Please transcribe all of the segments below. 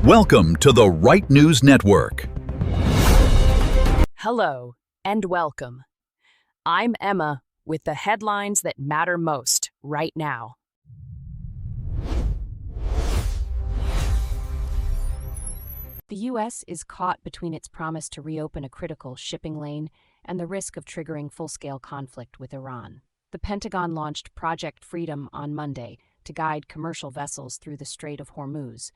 Welcome to the Right News Network. Hello and welcome. I'm Emma with the headlines that matter most right now. The U.S. is caught between its promise to reopen a critical shipping lane and the risk of triggering full-scale conflict with Iran. The Pentagon launched Project Freedom on Monday to guide commercial vessels through the Strait of Hormuz.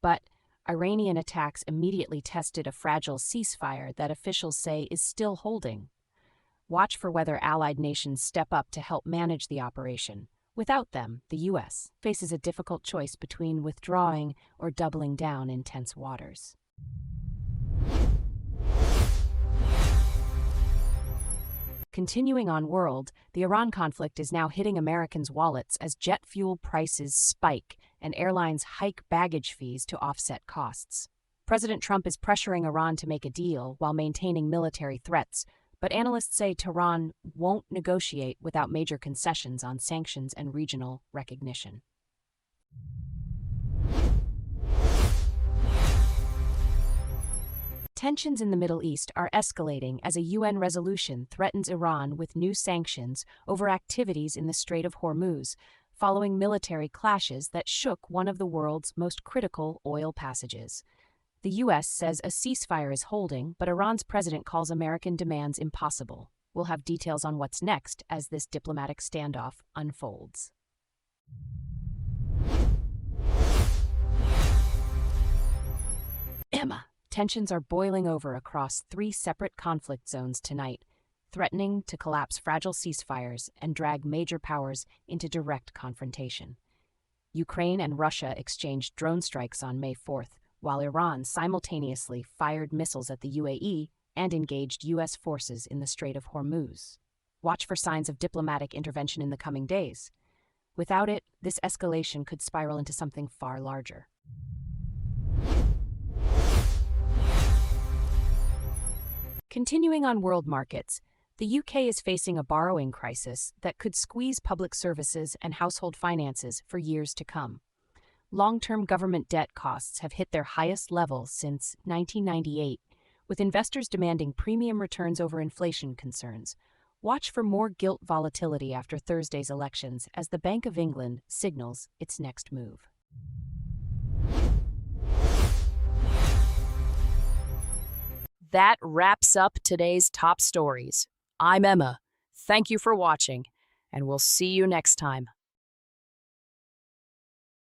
But Iranian attacks immediately tested a fragile ceasefire that officials say is still holding. Watch for whether allied nations step up to help manage the operation. Without them, the U.S. faces a difficult choice between withdrawing or doubling down in tense waters. Continuing on world, the Iran conflict is now hitting Americans' wallets as jet fuel prices spike and airlines hike baggage fees to offset costs. President Trump is pressuring Iran to make a deal while maintaining military threats, but analysts say Tehran won't negotiate without major concessions on sanctions and regional recognition. Tensions in the Middle East are escalating as a UN resolution threatens Iran with new sanctions over activities in the Strait of Hormuz, following military clashes that shook one of the world's most critical oil passages. The U.S. says a ceasefire is holding, but Iran's president calls American demands impossible. We'll have details on what's next as this diplomatic standoff unfolds. Emma. Tensions are boiling over across 3 separate conflict zones tonight, threatening to collapse fragile ceasefires and drag major powers into direct confrontation. Ukraine and Russia exchanged drone strikes on May 4th, while Iran simultaneously fired missiles at the UAE and engaged U.S. forces in the Strait of Hormuz. Watch for signs of diplomatic intervention in the coming days. Without it, this escalation could spiral into something far larger. Continuing on world markets, the UK is facing a borrowing crisis that could squeeze public services and household finances for years to come. Long-term government debt costs have hit their highest level since 1998, with investors demanding premium returns over inflation concerns. Watch for more gilt volatility after Thursday's elections as the Bank of England signals its next move. That wraps up today's top stories. I'm Emma. Thank you for watching, and we'll see you next time.